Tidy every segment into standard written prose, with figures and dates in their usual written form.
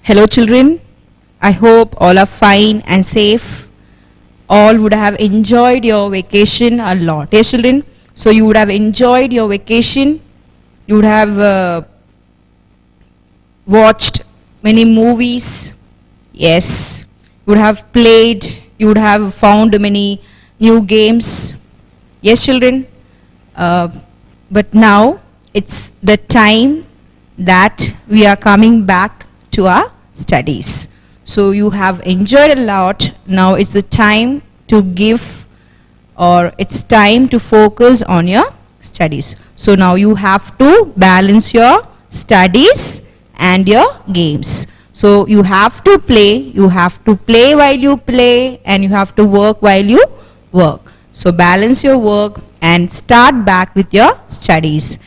Hello children, I hope all are fine and safe. All would have enjoyed your vacation a lot. Yes children, so you would have enjoyed your vacation. You would have watched many movies. Yes, you would have played. You would have found many new games. Yes children, but now it's the time that we are coming back to our studies. So you have enjoyed a lot. Now it's the time to give, or it's time to focus on your studies. So now you have to balance your studies and your games. So you have to play while you play, and you have to work while you work. So balance your work and start back with your studies.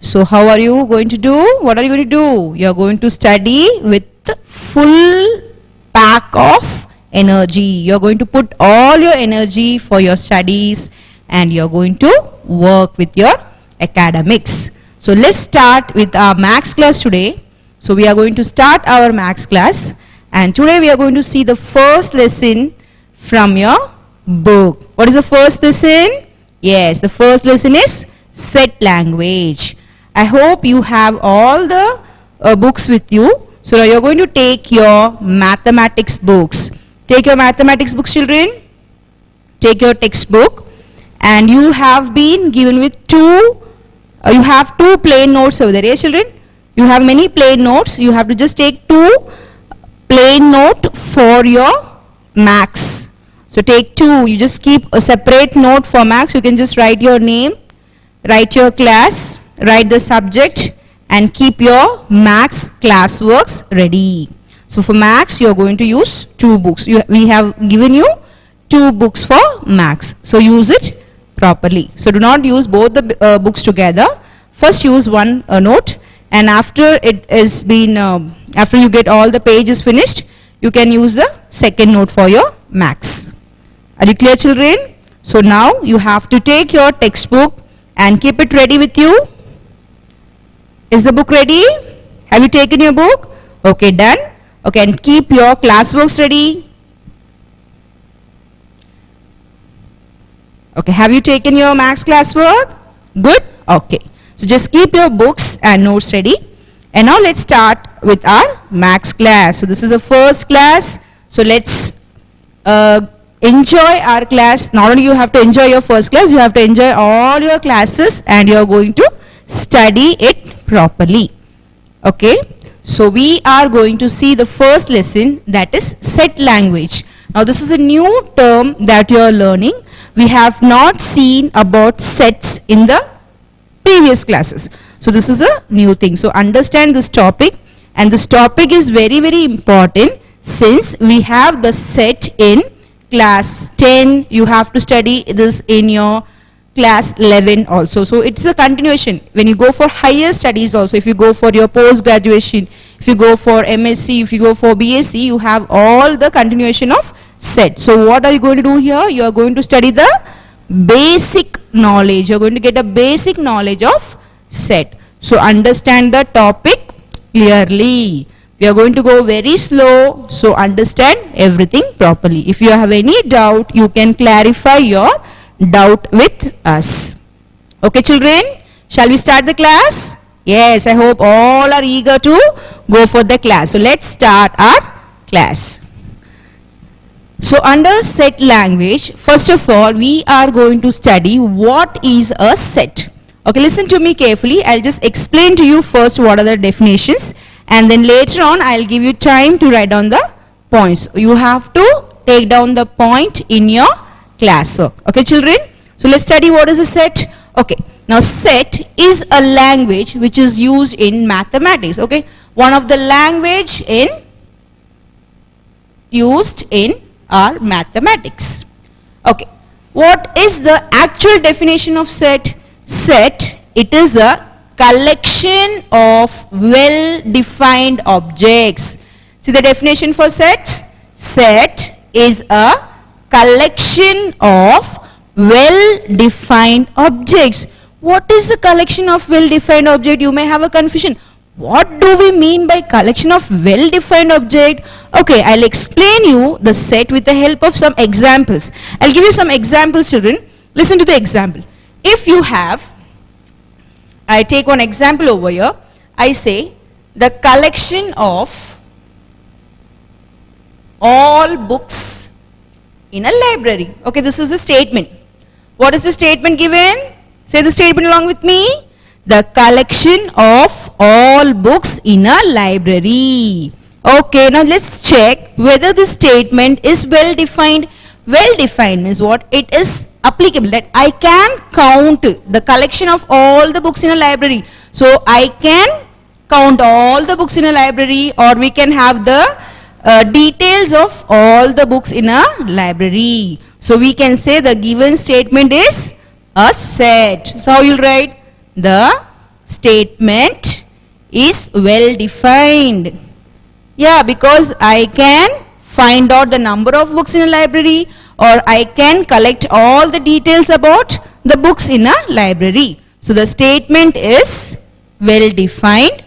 So how are you going to do? What are you going to do? You are going to study with full pack of energy. You are going to put all your energy for your studies, and you are going to work with your academics. So let's start with our maths class today. So we are going to start our maths class, and today we are going to see the first lesson from your book. What is the first lesson? Yes, the first lesson is set language. I hope you have all the books with you. So now you're going to take your mathematics books. Take your mathematics books, children. Take your textbook, and you have been given with you have two plain notes over there. Yes, children? You have many plain notes. You have to just take two plain note for your maths. So take two. You just keep a separate note for maths. You can just write your name, write your class, write the subject, and keep your maths classworks ready. So for maths, you are going to use two books. We have given you two books for maths. So use it properly. So do not use both the books together. First use one note, and after it is been, after you get all the pages finished, you can use the second note for your maths. Are you clear, children? So now you have to take your textbook and keep it ready with you. Is the book ready? Have you taken your book? Okay, done. Okay, and keep your classworks ready. Okay, have you taken your maths classwork? Good? Okay. So just keep your books and notes ready. And now let's start with our maths class. So this is the first class. So let's enjoy our class. Not only you have to enjoy your first class, you have to enjoy all your classes, and you are going to study it properly. Okay, so we are going to see the first lesson, that is set language. Now this is a new term that you are learning. We have not seen about sets in the previous classes. So this is a new thing. So understand this topic, and this topic is very, very important, since we have the set in class 10. You have to study this in your class 11 also. So it's a continuation. When you go for higher studies also, if you go for your post graduation, if you go for MSc, if you go for BSc, you have all the continuation of set. So what are you going to do here? You are going to study the basic knowledge. You are going to get a basic knowledge of set. So understand the topic clearly. We are going to go very slow, so understand everything properly. If you have any doubt, you can clarify your doubt with us. Okay, children, shall we start the class? Yes, I hope all are eager to go for the class. So let's start our class. So under set language, first of all, we are going to study what is a set. Okay, listen to me carefully. I'll just explain to you first what are the definitions, and then later on I'll give you time to write down the points. You have to take down the point in your classwork. Okay, children? So let's study what is a set. Okay, now set is a language which is used in mathematics. Okay, one of the language used in our mathematics. Okay, what is the actual definition of set? Set, it is a collection of well-defined objects. See the definition for sets? Set is a collection of well-defined objects. What is the collection of well-defined object? You may have a confusion. What do we mean by collection of well-defined object? Okay, I'll explain you the set with the help of some examples. I'll give you some examples, children. Listen to the example. If you have, I take one example over here. I say the collection of all books in a library. Okay, this is a statement. What is the statement given? Say the statement along with me. The collection of all books in a library. Okay, now let's check whether this statement is well defined. Well defined means what? It is applicable, that I can count the collection of all the books in a library. So I can count all the books in a library, or we can have the details of all the books in a library. So we can say the given statement is a set. So how you'll write? The statement is well defined. Yeah, because I can find out the number of books in a library, or I can collect all the details about the books in a library. So the statement is well defined.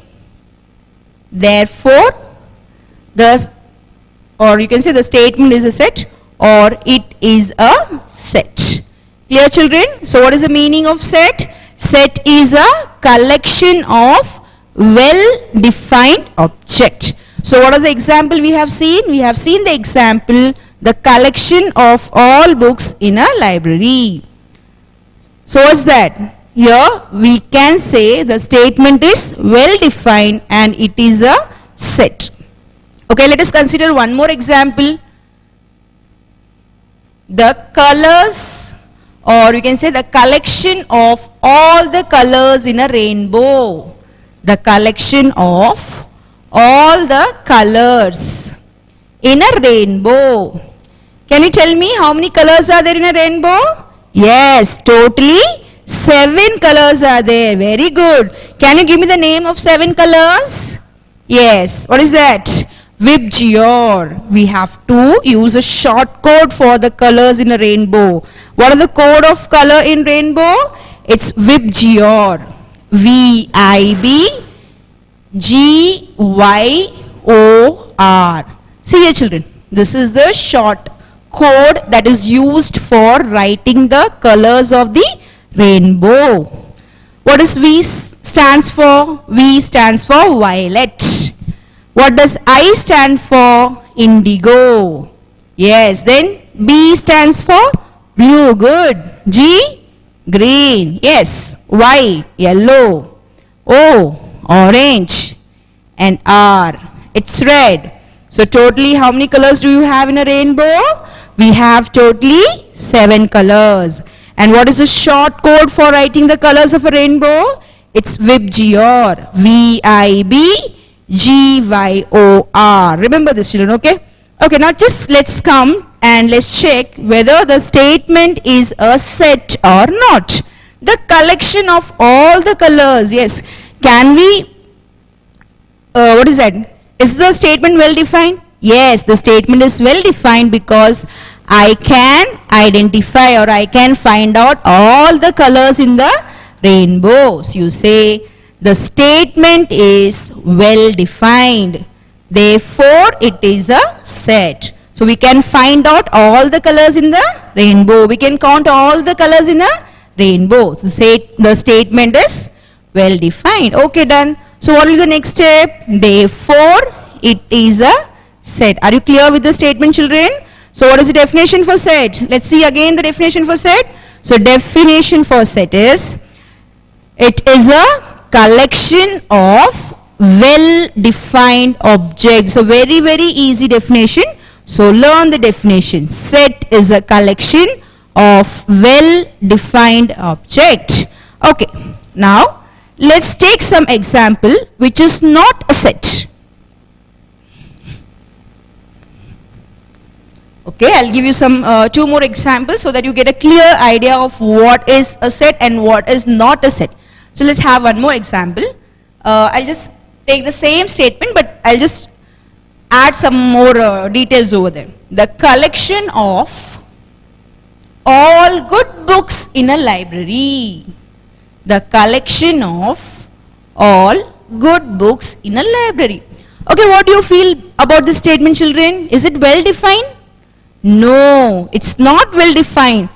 Therefore, or you can say the statement is a set, or it is a set. Clear, children? So what is the meaning of set? Set is a collection of well-defined object. So what are the example we have seen? We have seen the example, the collection of all books in a library. So what's that? Here we can say the statement is well-defined and it is a set. Okay, let us consider one more example. The colors, or you can say the collection of all the colors in a rainbow. The collection of all the colors in a rainbow. Can you tell me how many colors are there in a rainbow? Yes, totally 7 colors are there. Very good. Can you give me the name of 7 colors? Yes. What is that? VIBGYOR. We have to use a short code for the colors in a rainbow. What are the code of color in rainbow? It's VIBGYOR. VIBGYOR. See here, children. This is the short code that is used for writing the colors of the rainbow. What does V stands for? V stands for violet. What does I stand for? Indigo. Yes. Then B stands for blue. Good. G, green. Yes. Y, yellow. O, orange. And R, it's red. So totally how many colors do you have in a rainbow? We have totally 7 colors. And what is the short code for writing the colors of a rainbow? It's VIBGYOR. VIBGYOR. Remember this, children, okay? Okay, now just let's come and let's check whether the statement is a set or not. The collection of all the colors, yes. Can we, what is that? Is the statement well defined? Yes, the statement is well defined because I can identify or I can find out all the colors in the rainbow. So you say the statement is well defined. Therefore, it is a set. So we can find out all the colors in the rainbow. We can count all the colors in the rainbow. So say the statement is well defined. Okay, done. So what is the next step? Therefore, it is a set. Are you clear with the statement, children? So what is the definition for set? Let's see again the definition for set. So definition for set is, it is a collection of well-defined objects. A very, very easy definition. So learn the definition. Set is a collection of well-defined object. Okay. Now, let's take some example which is not a set. Okay, I'll give you some 2 more examples so that you get a clear idea of what is a set and what is not a set. So let's have one more example. I'll just take the same statement, but I'll just add some more details over there. The collection of all good books in a library. The collection of all good books in a library. Okay, what do you feel about this statement, children? Is it well defined? No, it's not well defined.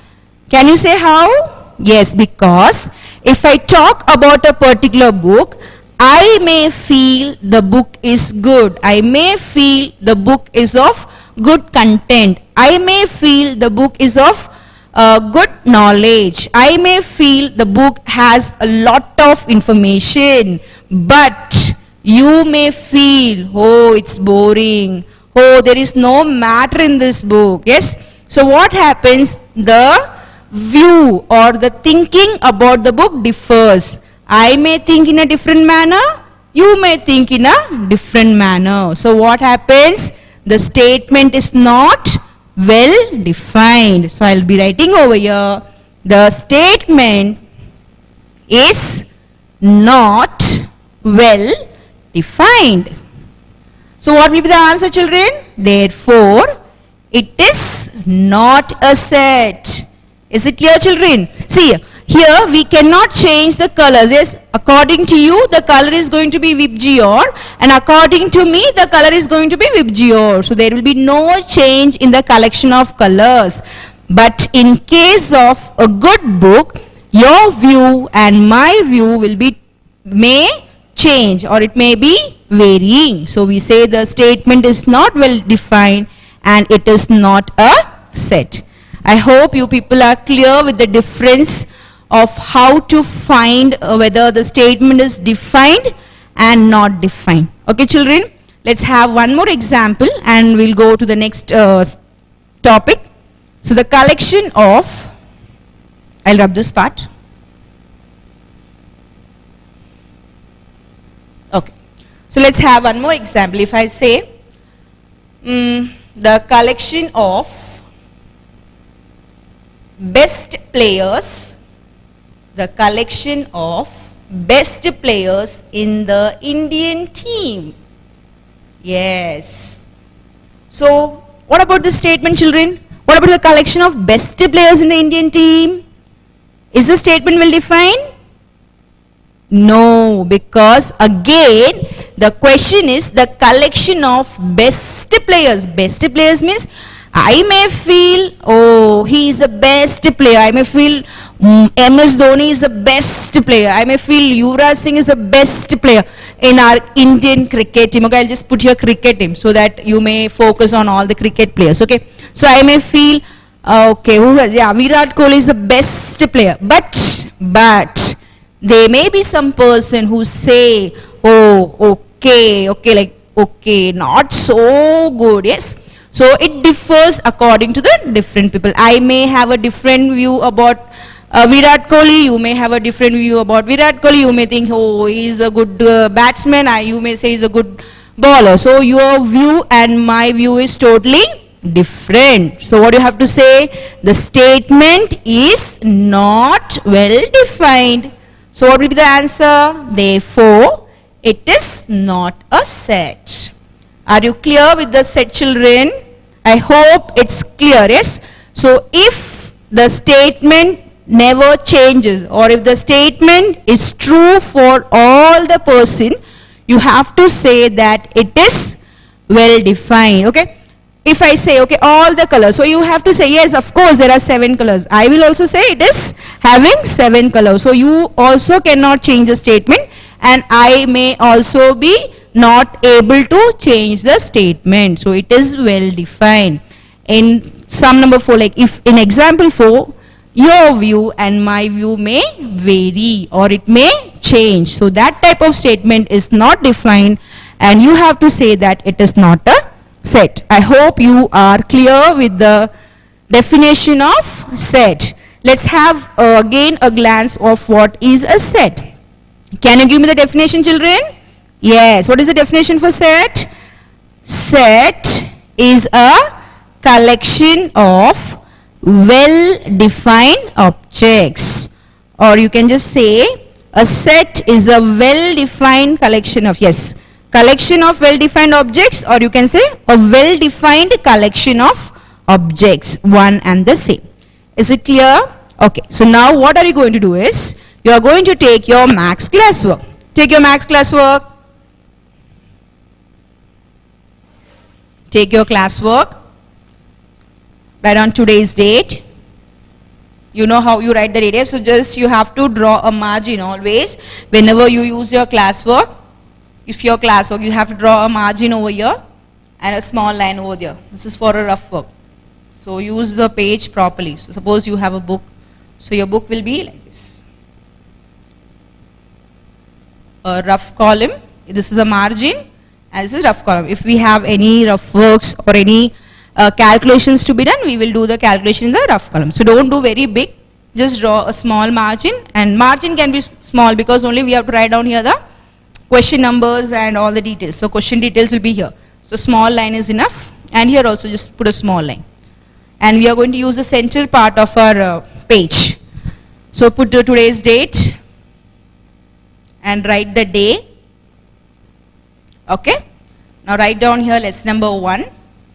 Can you say how? Yes, because if I talk about a particular book, I may feel the book is good. I may feel the book is of good content. I may feel the book is of good knowledge. I may feel the book has a lot of information. But you may feel, oh, it's boring. Oh, there is no matter in this book. Yes? So what happens? The view or the thinking about the book differs. I may think in a different manner. You may think in a different manner. So what happens? The statement is not well defined. So I'll be writing over here. The statement is not well defined. So what will be the answer, children? Therefore, it is not a set. Is it clear, children? See, here we cannot change the colors. Yes, according to you, the color is going to be Vibgyor, and according to me, the color is going to be Vibgyor. So there will be no change in the collection of colors. But in case of a good book, your view and my view may change, or it may be varying. So we say the statement is not well defined and it is not a set. I hope you people are clear with the difference of how to find whether the statement is defined and not defined. Okay, children, let's have one more example and we'll go to the next topic. So the collection of, I'll rub this part. Okay, so let's have one more example. If I say the collection of best players, the collection of best players in the Indian team. Yes. So what about this statement, children? What about the collection of best players in the Indian team? Is the statement well defined? No, because again the question is the collection of best players. Best players means I may feel, oh, he is the best player. I may feel MS Dhoni is the best player. I may feel Yuvraj Singh is the best player in our Indian cricket team. Okay, I'll just put here cricket team so that you may focus on all the cricket players. Okay, so I may feel, okay, Virat Kohli is the best player. But there may be some person who say, oh, okay, not so good. Yes. So it differs according to the different people. I may have a different view about Virat Kohli. You may have a different view about Virat Kohli. You may think, oh, he is a good batsman. You may say he's a good bowler. So your view and my view is totally different. So what you have to say? The statement is not well defined. So what will be the answer? Therefore, it is not a set. Are you clear with the set, children? I hope it's clear, yes? So if the statement never changes, or if the statement is true for all the person, you have to say that it is well defined, okay? If I say, okay, all the colors, so you have to say, yes, of course, there are 7 colors. I will also say it is having 7 colors. So you also cannot change the statement, and I may also be not able to change the statement. So it is well defined. In sum number 4, like if in example 4, your view and my view may vary or it may change. So that type of statement is not defined and you have to say that it is not a set. I hope you are clear with the definition of set. Let's have again a glance of what is a set. Can you give me the definition, children? Yes. What is the definition for set? Set is a collection of well-defined objects. Or you can just say a set is a well-defined collection of, yes, collection of well-defined objects, or you can say a well-defined collection of objects, one and the same. Is it clear? Okay. So now what are you going to do is, you are going to take your maths classwork. Take your maths classwork. Take your classwork. Write on today's date. You know how you write the date, so just you have to draw a margin always. Whenever you use your classwork, if your classwork, you have to draw a margin over here and a small line over there. This is for a rough work. So use the page properly. So suppose you have a book. So your book will be like this. A rough column. This is a margin and this is rough column. If we have any rough works or any calculations to be done, we will do the calculation in the rough column. So don't do very big. Just draw a small margin, and margin can be small because only we have to write down here the question numbers and all the details. So question details will be here. So small line is enough, and here also just put a small line. And we are going to use the center part of our page. So put today's date and write the day. Okay. Now write down here lesson number 1.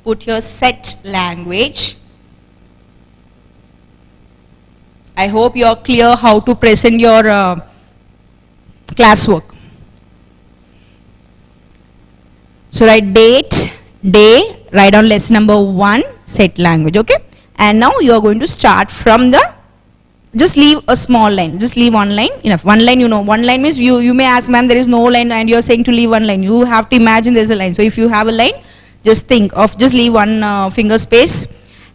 Put your set language. I hope you are clear how to present your classwork. So write date, day, write down lesson number 1, set language, okay? And now you are going to start from the, just leave a small line, just leave one line, enough. One line, you know, one line means you may ask, ma'am, there is no line and you are saying to leave one line. You have to imagine there is a line. So if you have a line, just think of, just leave one finger space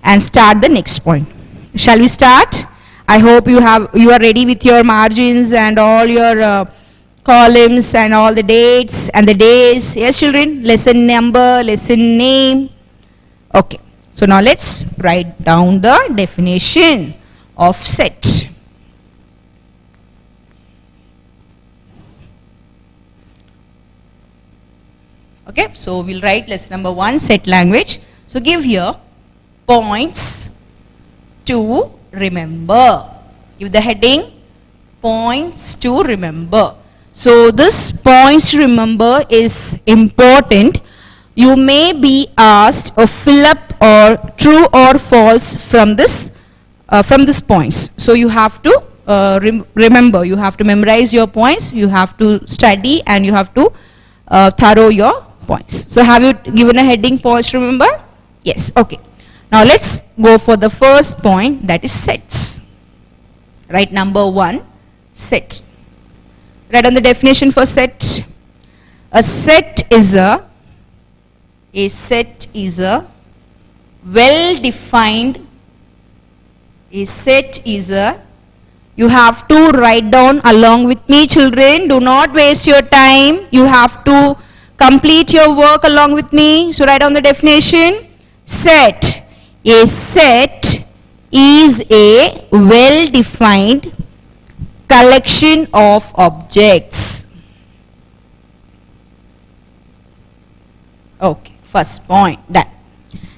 and start the next point. Shall we start? I hope you are ready with your margins and all your columns and all the dates and the days. Yes, children? Lesson number, lesson name. Okay. So now let's write down the definition of set. Okay. So we'll write lesson number 1, set language. So give here points to remember. Give the heading points to remember. So this points to remember is important. You may be asked or fill up or true or false from this points. So you have to remember. You have to memorize your points. You have to study and you have to thorough your points. So have you given a heading points to remember? Yes. Okay. Now let's go for the first point, that is sets. Write number 1, set. Write on the definition for set. A set is a well-defined, you have to write down along with me, children. Do not waste your time. You have to complete your work along with me. So write down the definition. Set. A set is a well-defined collection of objects. Okay, first point done.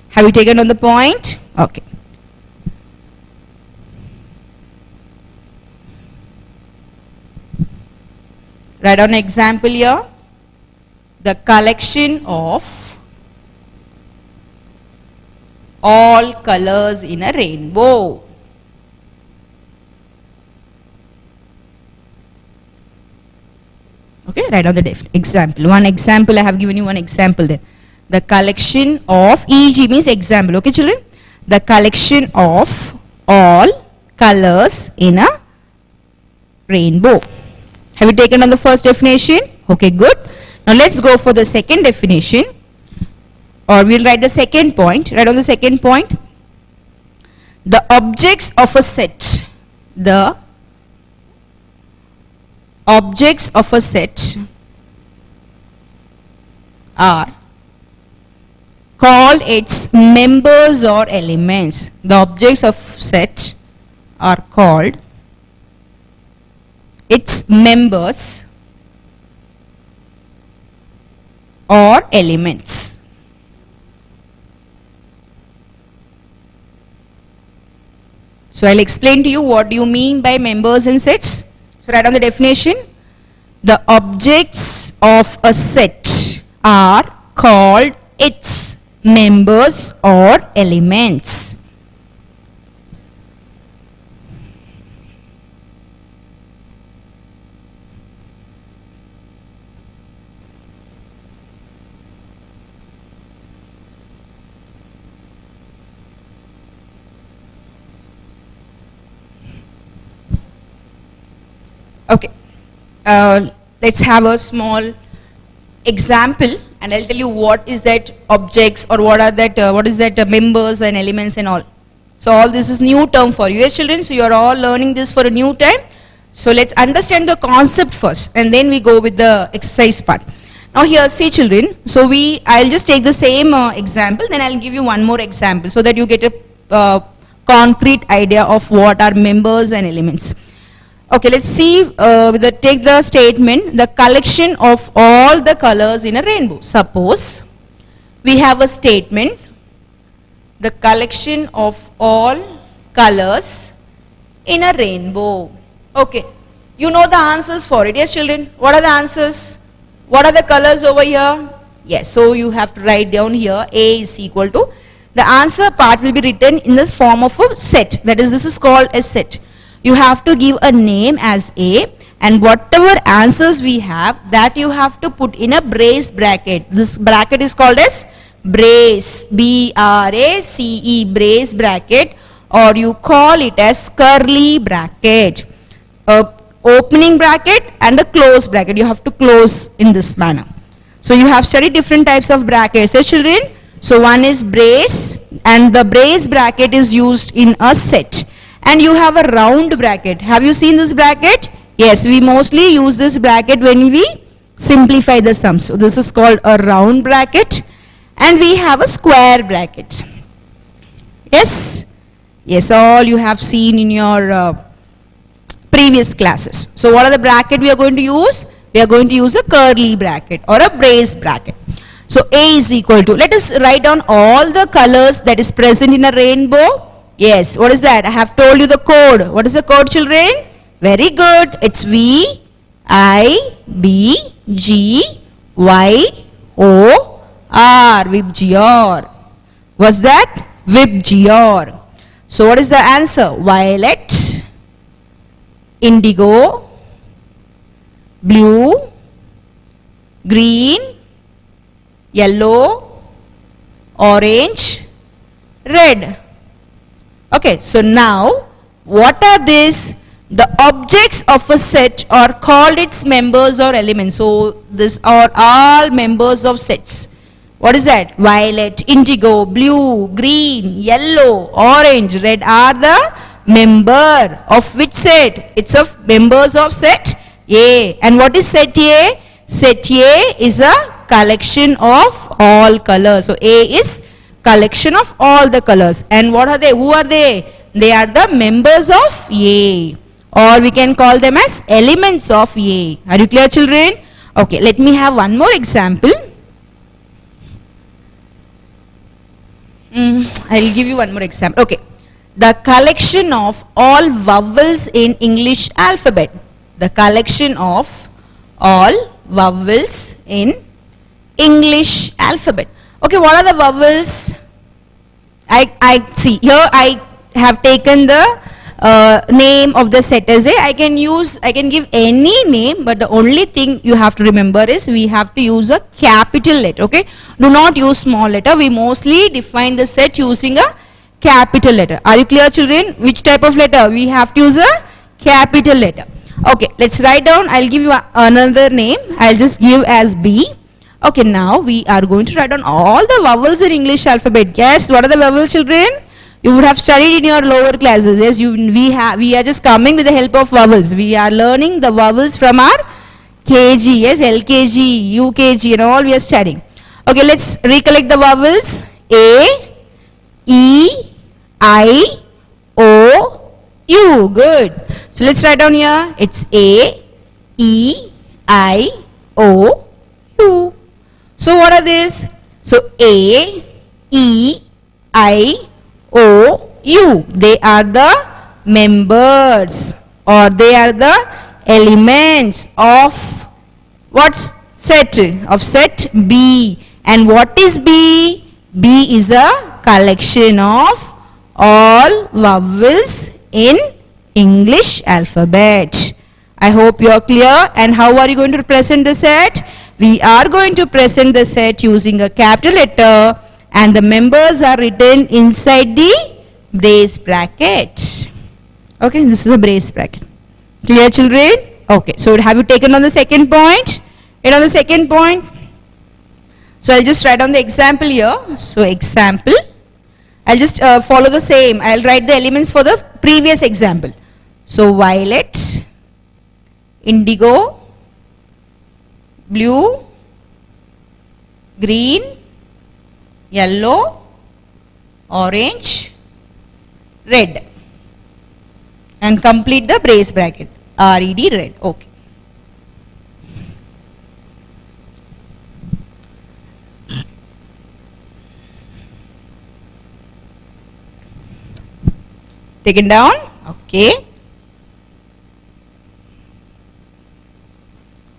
Have you taken on the point? Okay. Write down an example here. The collection of all colors in a rainbow. Okay, write down the example. One example, I have given you one example there. The collection of, EG means example, okay children? The collection of all colors in a rainbow. Have you taken on the first definition? Okay, good. Now let's go for the second definition. Or we'll write the second point. Write on the second point. The objects of a set. The objects of a set are called its members or elements. The objects of set are called its members or elements. So I'll explain to you what do you mean by members and sets. So write down the definition. The objects of a set are called its members or elements. Okay. Let's have a small example, and I'll tell you what is that objects or what is that members and elements and all. So all this is new term for you, yes children. So you are all learning this for a new time. So let's understand the concept first, and then we go with the exercise part. Now here, see children. So I'll just take the same example, then I'll give you one more example so that you get a concrete idea of what are members and elements. Okay, let's see, take the statement, the collection of all the colors in a rainbow. Suppose we have a statement, the collection of all colors in a rainbow. Okay, you know the answers for it, yes children? What are the answers? What are the colors over here? Yes, so you have to write down here, A is equal to, the answer part will be written in the form of a set, that is, this is called a set. You have to give a name as A, and whatever answers we have, that you have to put in a brace bracket. This bracket is called as brace, B-R-A-C-E, brace bracket, or you call it as curly bracket. A opening bracket and a close bracket. You have to close in this manner. So you have studied different types of brackets, yes children? So one is brace, and the brace bracket is used in a set. And you have a round bracket. Have you seen this bracket? Yes, we mostly use this bracket when we simplify the sums. So this is called a round bracket. And we have a square bracket. Yes? Yes, all you have seen in your previous classes. So what are the bracket we are going to use? We are going to use a curly bracket or a brace bracket. So A is equal to, let us write down all the colors that is present in a rainbow. Yes, what is that? I have told you the code. What is the code, children? Very good. It's V, I, B, G, Y, O, R. VIBGYOR. What's that? VIBGYOR. So what is the answer? Violet, indigo, blue, green, yellow, orange, red. Okay, so now what are these? The objects of a set are called its members or elements. So these are all members of sets. What is that? Violet, indigo, blue, green, yellow, orange, red are the member of which set? It's of members of set A. And what is set A? Set A is a collection of all colors. So A is collection of all the colors. And what are they? Who are they? They are the members of A, or we can call them as elements of A. Are you clear, children? Okay, let me have one more example. I'll give you one more example. Okay, the collection of all vowels in English alphabet. The collection of all vowels in English alphabet. Okay, what are the vowels? I see here I have taken the name of the set as A. I can give any name, but the only thing you have to remember is we have to use a capital letter. Okay, do not use small letter. We mostly define the set using a capital letter. Are you clear, children? Which type of letter? We have to use a capital letter. Okay, let's write down. I'll give you another name. I'll just give as B. Okay, now we are going to write down all the vowels in English alphabet. Yes, what are the vowels, children? You would have studied in your lower classes. Yes, we are just coming with the help of vowels. We are learning the vowels from our KG, yes, LKG, UKG and all we are studying. Okay, let's recollect the vowels. A, E, I, O, U. Good. So let's write down here. It's A, E, I, O, U. So what are these? So A, E, I, O, U. They are the members, or they are the elements of what set? Of set B. And what is B? B is a collection of all vowels in English alphabet. I hope you are clear. And how are you going to present the set? We are going to present the set using a capital letter, and the members are written inside the brace bracket. Okay, this is a brace bracket. Clear, children? Okay, so have you taken on the second point? And on the second point, so I'll just write on the example here. So example, I'll just follow the same. I'll write the elements for the previous example. So violet, indigo, blue, green, yellow, orange, red, and complete the brace bracket. RED, red. Okay. Taken down. Okay.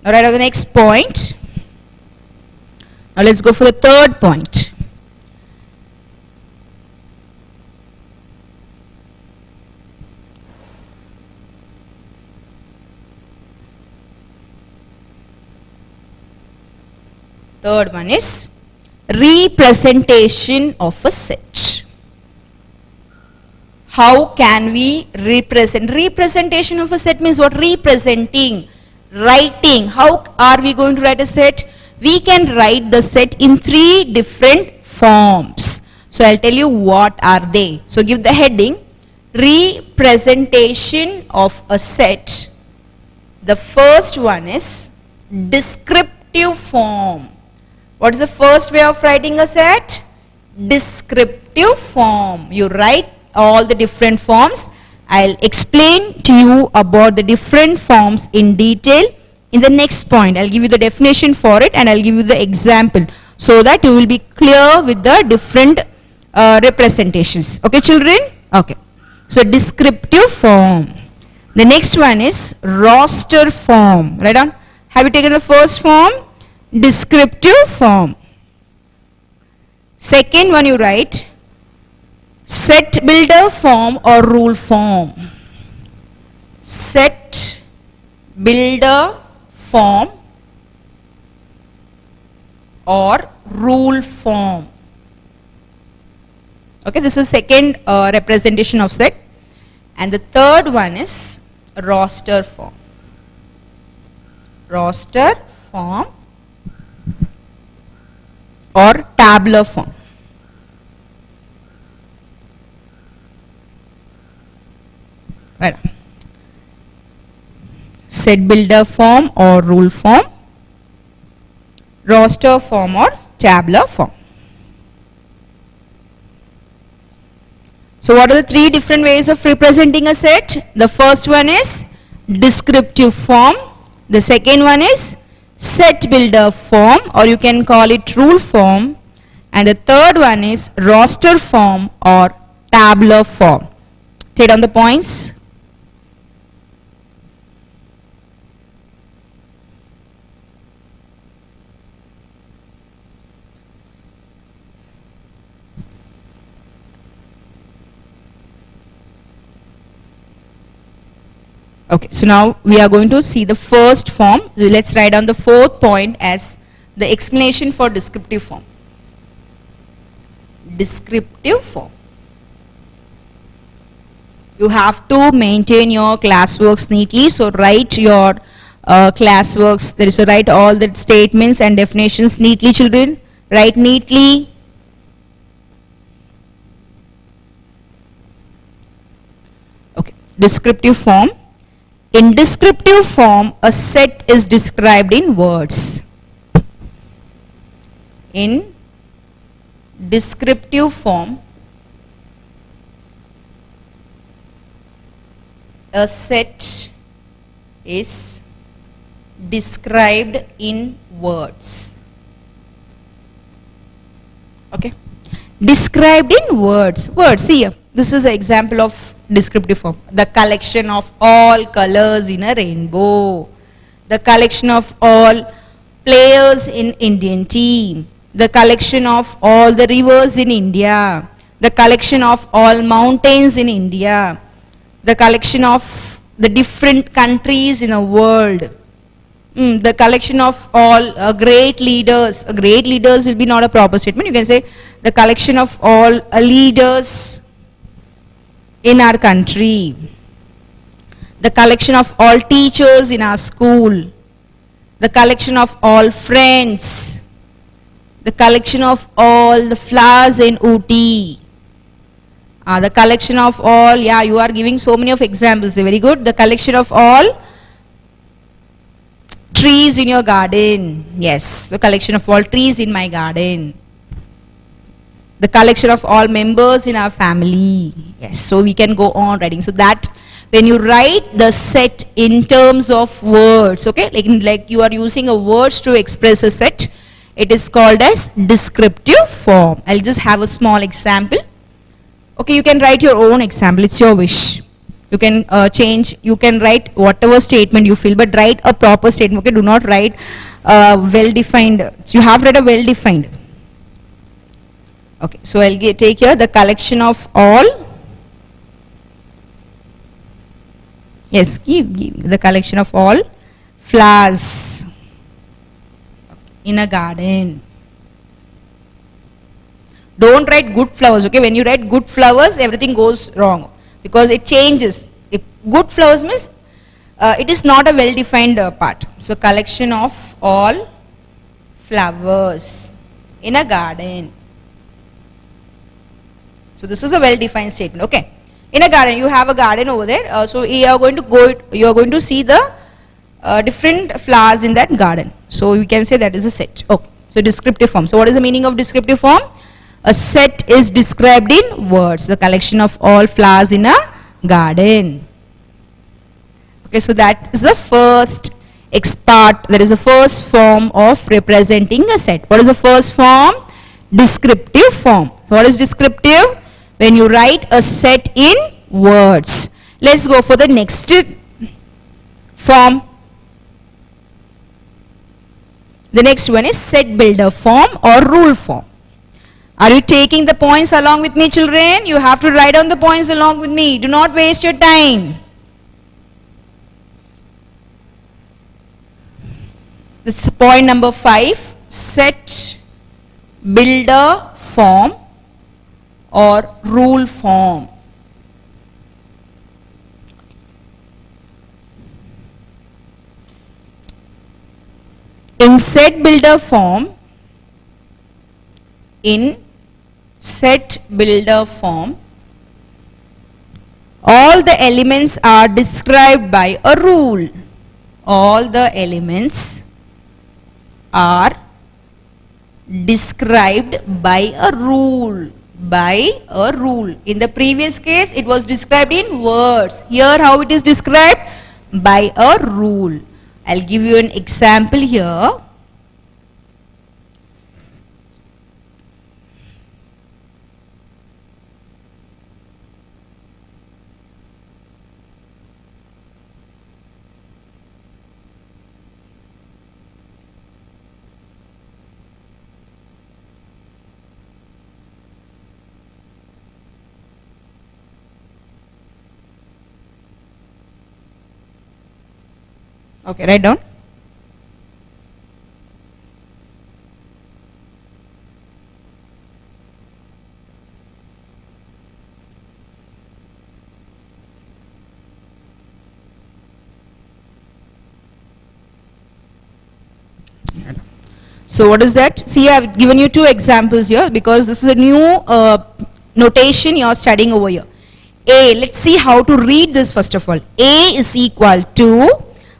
Now write on the next point. Now let's go for the third point. Third one is representation of a set. How can we represent? Representation of a set means what? Representing, writing. How are we going to write a set? We can write the set in 3 different forms. So I'll tell you what are they. So give the heading, representation of a set. The first one is descriptive form. What is the first way of writing a set? Descriptive form. You write all the different forms. I'll explain to you about the different forms in detail in the next point. I'll give you the definition for it and I'll give you the example so that you will be clear with the different representations. Okay, children? Okay. So descriptive form. The next one is roster form. Write down. Have you taken the first form? Descriptive form. Second one you write set builder form or rule form. Set builder form or rule form. Okay, this is second representation of set. And the third one is roster form. Roster form or tabular form. Right. Set builder form or rule form, roster form or tabular form. So what are the 3 different ways of representing a set? The first one is descriptive form. The second one is set builder form, or you can call it rule form. And the third one is roster form or tabular form. Take down the points. Okay, so now we are going to see the first form. Let's write down the 4th point as the explanation for descriptive form. Descriptive form. You have to maintain your classworks neatly, so write your classworks. There is to write all the statements and definitions neatly, children. Write neatly. Okay, descriptive form. In descriptive form, a set is described in words. In descriptive form, a set is described in words. Okay. Described in words. Words. See here. This is an example of descriptive form. The collection of all colors in a rainbow. The collection of all players in Indian team. The collection of all the rivers in India. The collection of all mountains in India. The collection of the different countries in the world. The collection of all great leaders. Great leaders will be not a proper statement. You can say the collection of all leaders in our country. the collection of all teachers in our school, the collection of all friends, the collection of all the flowers in Ooty, the collection of all, yeah, you are giving so many of examples, very good. The collection of all trees in your garden, yes, the collection of all trees in my garden. The collection of all members in our family, yes, so we can go on writing. So that when you write the set in terms of words, okay, like you are using a words to express a set, it is called as descriptive form. I'll just have a small example. Okay, you can write your own example, it's your wish. You can change, you can write whatever statement you feel, but write a proper statement, okay, do not write well-defined. So you have read a well-defined. Okay, so I'll take here the collection of all, yes, give the collection of all flowers in a garden. Don't write good flowers, okay? When you write good flowers, everything goes wrong because it changes. If good flowers means it is not a well-defined part. So collection of all flowers in a garden. So this is a well-defined statement, okay? In a garden, you have a garden over there. So you are going to see the different flowers in that garden. So you can say that is a set. Okay. So descriptive form. So what is the meaning of descriptive form? A set is described in words. The collection of all flowers in a garden. Okay. So that is the first part. That is the first form of representing a set. What is the first form? Descriptive form. So what is descriptive? When you write a set in words. Let's go for the next form. The next one is set builder form or rule form. Are you taking the points along with me, children? You have to write down the points along with me. Do not waste your time. This is point number 5. Set builder form or rule form. In set builder form, all the elements are described by a rule. All the elements are described by a rule. In the previous case, it was described in words. Here, how it is described? By a rule. I'll give you an example here. Okay, write down. So what is that? See, I have given you two examples here because this is a new notation you are studying over here. A, let's see how to read this first of all. A is equal to,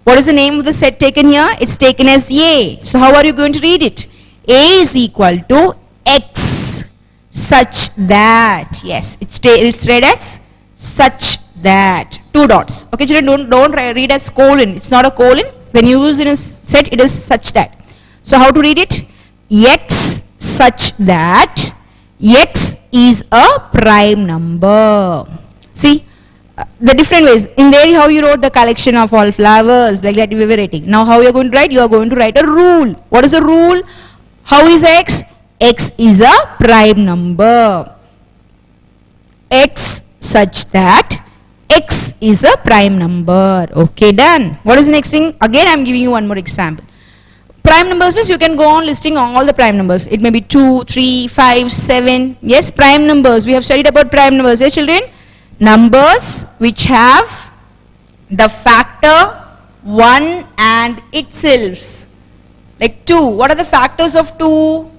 what is the name of the set taken here? It's taken as A. So how are you going to read it? A is equal to X such that. Yes, it's read as such that. Two dots. Okay, children, don't read as colon. It's not a colon. When you use it in a set, it is such that. So how to read it? X such that X is a prime number. See? The different ways. In there, how you wrote the collection of all flowers, like that we were writing. Now, how you are going to write? You are going to write a rule. What is the rule? How is X? X is a prime number. X such that X is a prime number. Okay, done. What is the next thing? Again, I am giving you one more example. Prime numbers means you can go on listing all the prime numbers. It may be 2, 3, 5, 7. Yes, prime numbers. We have studied about prime numbers. Yes, children? Numbers which have The factor 1 and itself. Like 2. What are the factors of 2?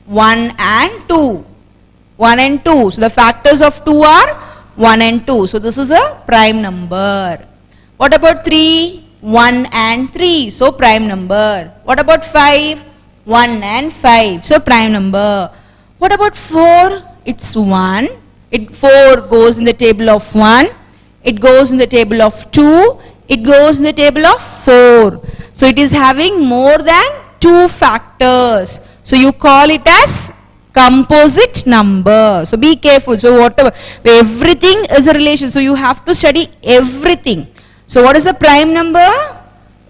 1 and 2. 1 and 2. So the factors of 2 are 1 and 2. So this is a prime number. What about 3? 1 and 3. So prime number. What about 5? 1 and 5. So prime number. What about 4? It's 1. 4 goes in the table of 1. It goes in the table of 2. It goes in the table of 4. So it is having more than 2 factors. So you call it as composite number. So be careful. So whatever, everything is a relation. So you have to study everything. So what is a prime number?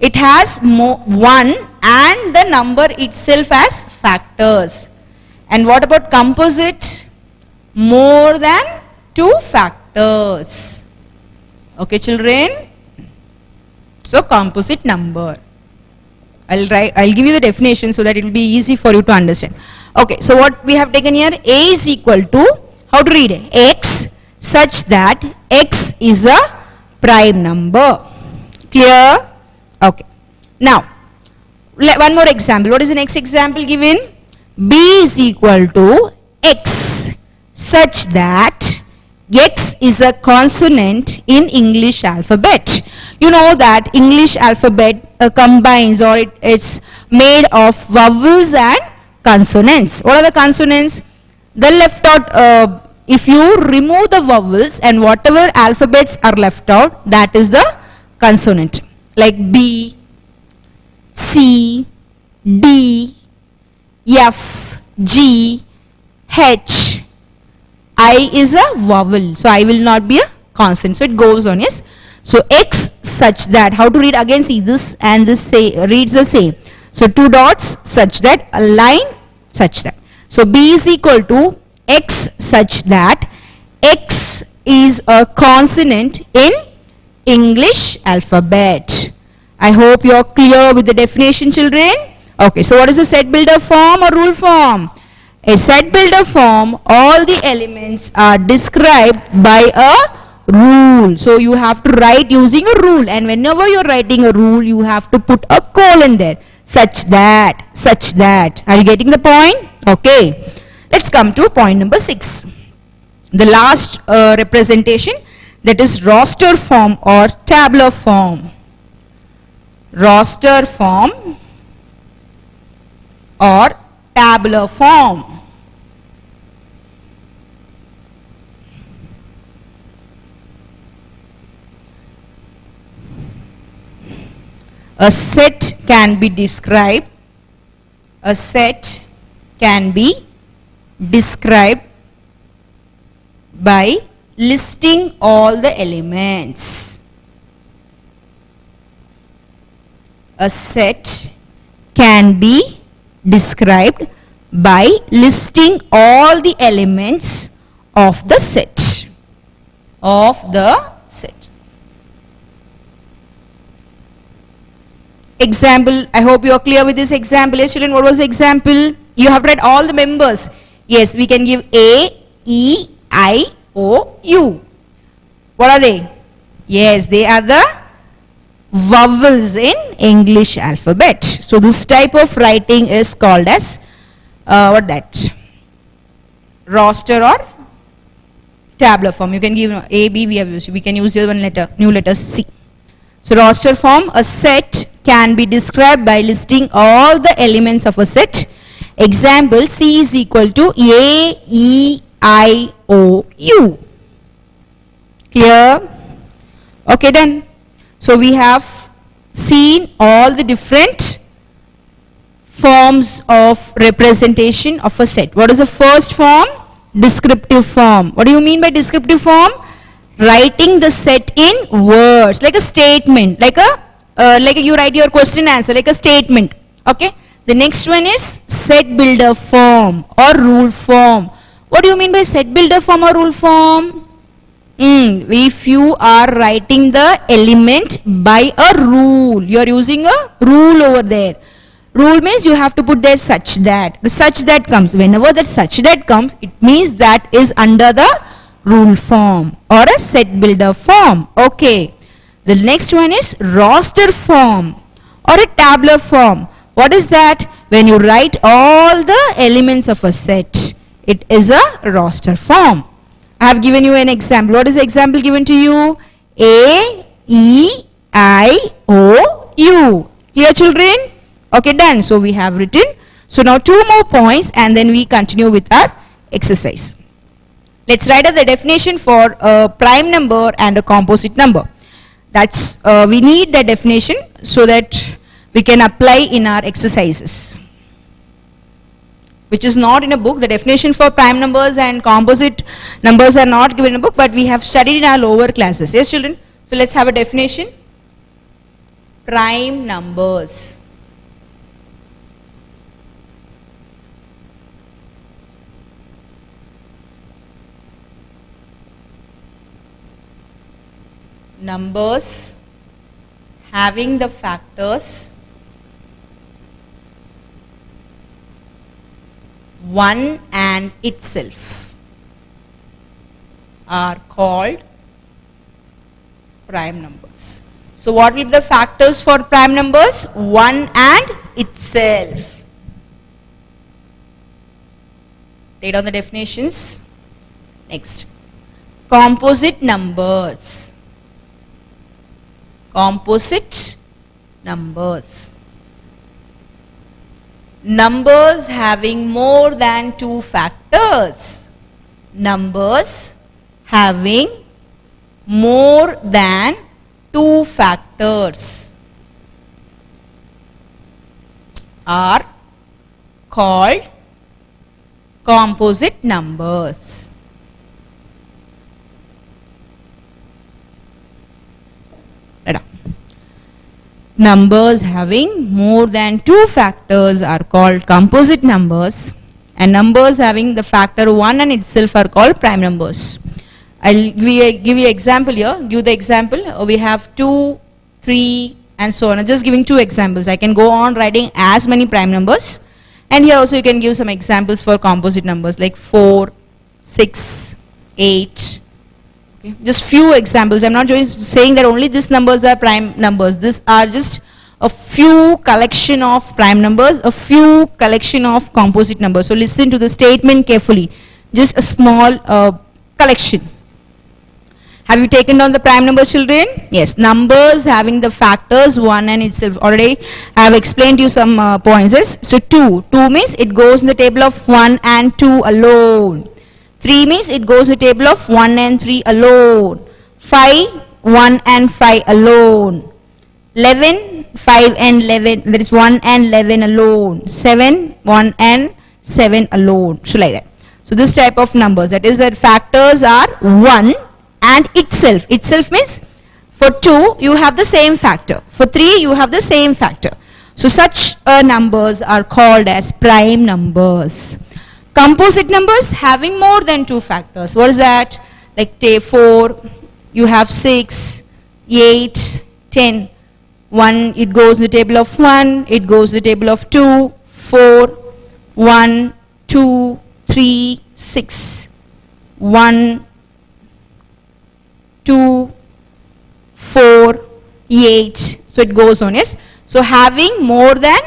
It has 1 and the number itself as factors. And what about composite? More than 2 factors. Okay, children? So composite number. I'll give you the definition so that it will be easy for you to understand. Okay, so what we have taken here, A is equal to, how to read it? X such that X is a prime number. Clear? Okay. Now, one more example. What is the next example given? B is equal to X such that X is a consonant in English alphabet. You know that English alphabet combines, or it's made of vowels and consonants. What are the consonants? The left out, if you remove the vowels and whatever alphabets are left out, that is the consonant. Like B, C, D, F, G, H. I is a vowel, so I will not be a consonant. So it goes on, yes. So X such that, how to read again? See, this and this reads the same. So 2 dots such that, a line such that. So B is equal to X such that X is a consonant in English alphabet. I hope you are clear with the definition, children. Okay, so what is a set builder form or rule form? A set builder form, all the elements are described by a rule. So you have to write using a rule, and whenever you are writing a rule, you have to put a colon there. Such that, such that. Are you getting the point? Okay. Let's come to point number 6. The last representation, that is roster form or tabular form. Roster form or tabular form. A set can be described. A set can be described by listing all the elements. A set can be described by listing all the elements of the set. Example, I hope you are clear with this example. Yes, children, what was the example? You have read all the members. Yes, we can give A, E, I, O, U. What are they? Yes, they are the vowels in English alphabet. So this type of writing is called as roster or tabular form. You can give A, B, we have used. We can use the one letter, new letter C. So roster form, a set can be described by listing all the elements of a set. Example, C is equal to A, E, I, O, U. Clear? Okay, done. So we have seen all the different forms of representation of a set. What is the first form? Descriptive form. What do you mean by descriptive form? Writing the set in words, like a statement, like you write your question answer, like a statement. Okay. The next one is set builder form or rule form. What do you mean by set builder form or rule form? If you are writing the element by a rule, you are using a rule over there. Rule means you have to put there such that. The such that comes. Whenever that such that comes, it means that is under the rule form or a set builder form. Okay. The next one is roster form or a tabular form. What is that? When you write all the elements of a set, it is a roster form. I have given you an example. What is the example given to you? A, E, I, O, U. Clear, children? Okay, done. So we have written. So now 2 more points and then we continue with our exercise. Let's write out the definition for a prime number and a composite number. That's we need the definition so that we can apply in our exercises, which is not in a book. The definition for prime numbers and composite numbers are not given in a book, but we have studied in our lower classes. Yes, children? So let's have a definition. Prime numbers. Numbers having the factors 1 and itself are called prime numbers. So what will be the factors for prime numbers? 1 and itself. Take down the definitions. Next. Composite numbers. Composite numbers. Numbers having more than 2 factors. Numbers having more than 2 factors are called composite numbers. Numbers having more than 2 factors are called composite numbers, and numbers having the factor 1 and itself are called prime numbers. I'll give you example here. Give the example. We have 2, 3 and so on. I'm just giving 2 examples. I can go on writing as many prime numbers, and here also you can give some examples for composite numbers like 4, 6, 8. Okay. Just few examples. I'm not saying that only these numbers are prime numbers. These are just a few collection of prime numbers, a few collection of composite numbers. So listen to the statement carefully. Just a small collection. Have you taken down the prime numbers, children? Yes. Numbers having the factors 1 and itself. Already I have explained you some points. So 2. 2 means it goes in the table of 1 and 2 alone. 3 means it goes in the table of 1 and 3 alone. 5, 1 and 5 alone. 11, 5 and 11, that is 1 and 11 alone. 7, 1 and 7 alone. So like that. So this type of numbers, that is that factors are 1 and itself. Itself means for 2 you have the same factor. For 3 you have the same factor. So such numbers are called as prime numbers. Composite numbers having more than 2 factors. What is that? Like 4, you have 6, 8, 10. 1, it goes in the table of 1, it goes in the table of 2, 4, 1, 2, 3, 6, 1, 2, 4, 8. So it goes on, yes. So having more than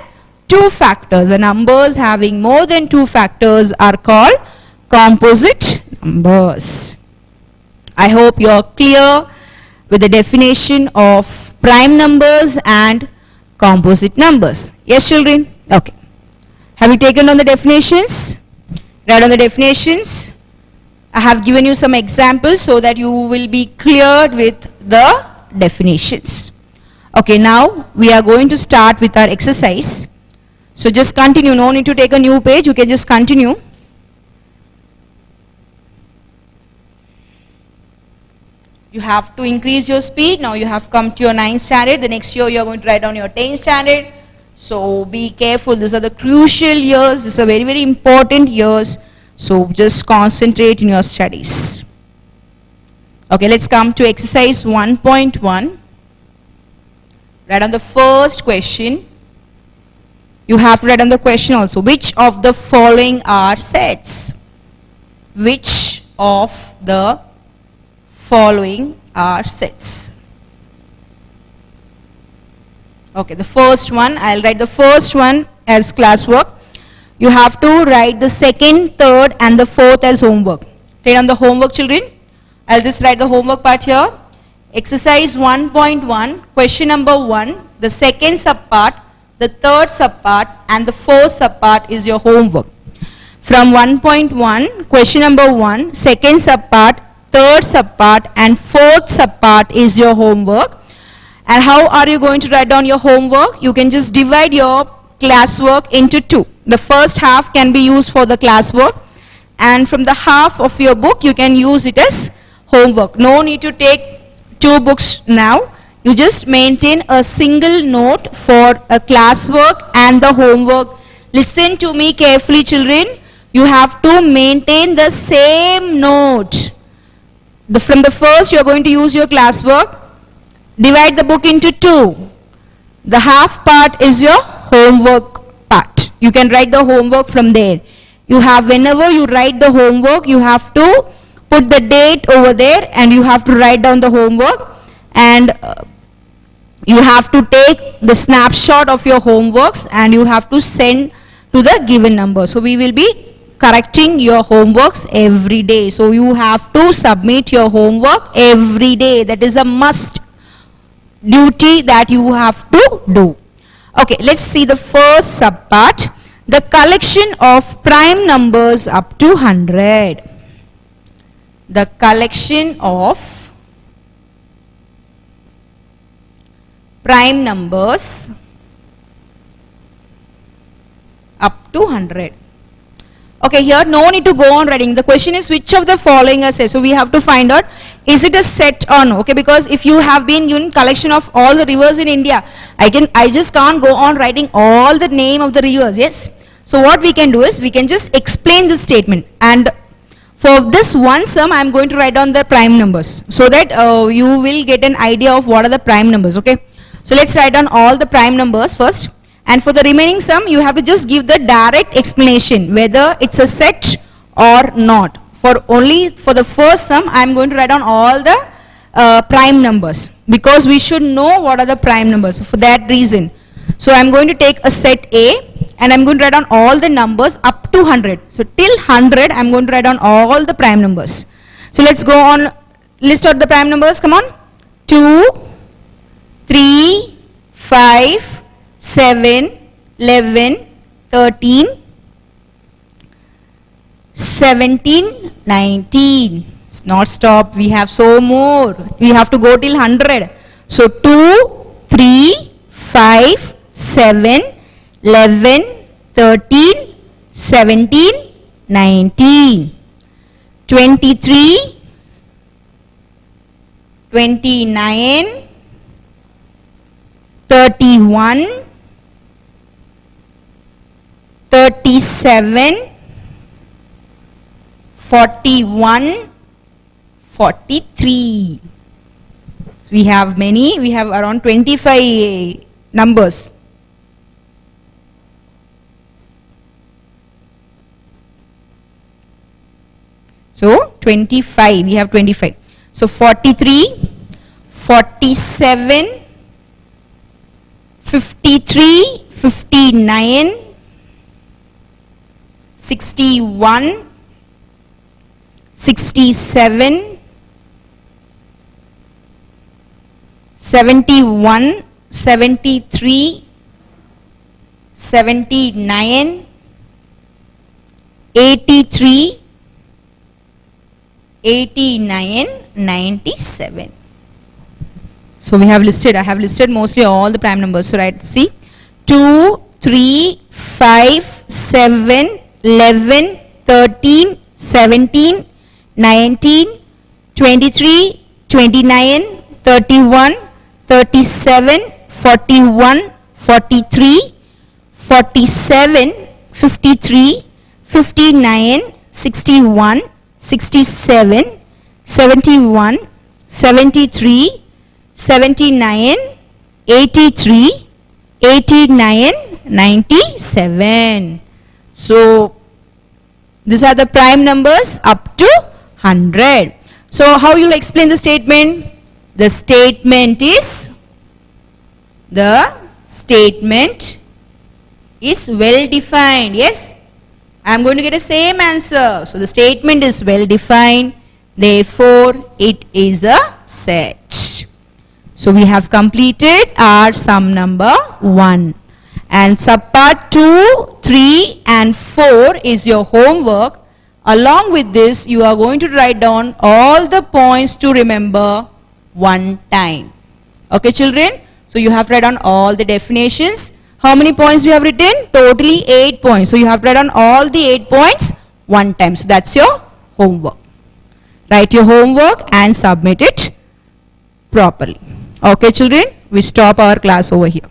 2 factors, the numbers having more than 2 factors are called composite numbers. I hope you are clear with the definition of prime numbers and composite numbers. Yes, children? Okay. Have you taken on the definitions? Read on the definitions. I have given you some examples so that you will be cleared with the definitions. Okay, now we are going to start with our exercise. So just continue. No need to take a new page. You can just continue. You have to increase your speed. Now you have come to your 9th standard. The next year you are going to write down your 10th standard. So be careful. These are the crucial years. These are very, very important years. So just concentrate in your studies. Okay, let's come to exercise 1.1. Write on the first question. You have to write on the question also. Which of the following are sets? Which of the following are sets? Okay, the first one, I'll write the first one as classwork. You have to write the second, third and the fourth as homework. Write on the homework, children. I'll just write the homework part here. Exercise 1.1, question number 1, the second subpart, the third subpart and the fourth subpart is your homework. From 1.1, question number 1, second subpart, third subpart and fourth subpart is your homework. And how are you going to write down your homework? You can just divide your classwork into two. The first half can be used for the classwork and from the half of your book you can use it as homework. No need to take two books now. You just maintain a single note for a classwork and the homework. Listen to me carefully, children. You have to maintain the same note. From the first you are going to use your classwork. Divide the book into two. The half part is your homework part. You can write the homework from there. You have, whenever you write the homework, you have to put the date over there and you have to write down the homework, and you have to take the snapshot of your homeworks and you have to send to the given number. So we will be correcting your homeworks every day. So you have to submit your homework every day. That is a must duty that you have to do. Okay, let's see the first subpart. The collection of prime numbers up to 100. The collection of prime numbers up to 100. Okay, here no need to go on writing. The question is which of the following are said. So we have to find out, is it a set or no? Okay, because if you have been given collection of all the rivers in India, I just can't go on writing all the name of the rivers. Yes. So what we can do is we can just explain this statement, and for this one sum I am going to write down the prime numbers so that you will get an idea of what are the prime numbers. Okay. So let's write down all the prime numbers first. And for the remaining sum, you have to just give the direct explanation whether it's a set or not. Only for the first sum, I am going to write down all the prime numbers because we should know what are the prime numbers. For that reason, so I am going to take a set A and I am going to write down all the numbers up to 100. So till 100, I am going to write down all the prime numbers. So let's go on, list out the prime numbers. Come on, 2, 3, 5. 7, 11, 13, 17, 19. It's not stop. We have so more. We have to go till 100. So 2, 3, 5, 7, 11, 13, 17, 19, 23, 29, 31, 37, 41, 43. We have many, we have around 25 numbers. So 25, we have 25. So 43, 47, 53, 59, 61, 67, 71, 73, 79, 83, 89, 97. So we have listed, I have listed mostly all the prime numbers. So right, see, 2, 3, 5, 7, 11, 13, 17, 19, 23, 29, 31, 37, 41, 43, 47, 53, 59, 61, 67, 71, 73, 79, 83, 89, 97. So these are the prime numbers up to 100. So how you will explain the statement? The statement is the statement is well defined. Yes, I am going to get the same answer. So the statement is well defined, therefore it is a set. So we have completed our sum number 1. And subpart 2, 3 and 4 is your homework. Along with this, you are going to write down all the points to remember one time. Okay children? So you have to write down all the definitions. How many points we have written? Totally 8 points. So you have to write down all the 8 points one time. So that's your homework. Write your homework and submit it properly. Okay children? We stop our class over here.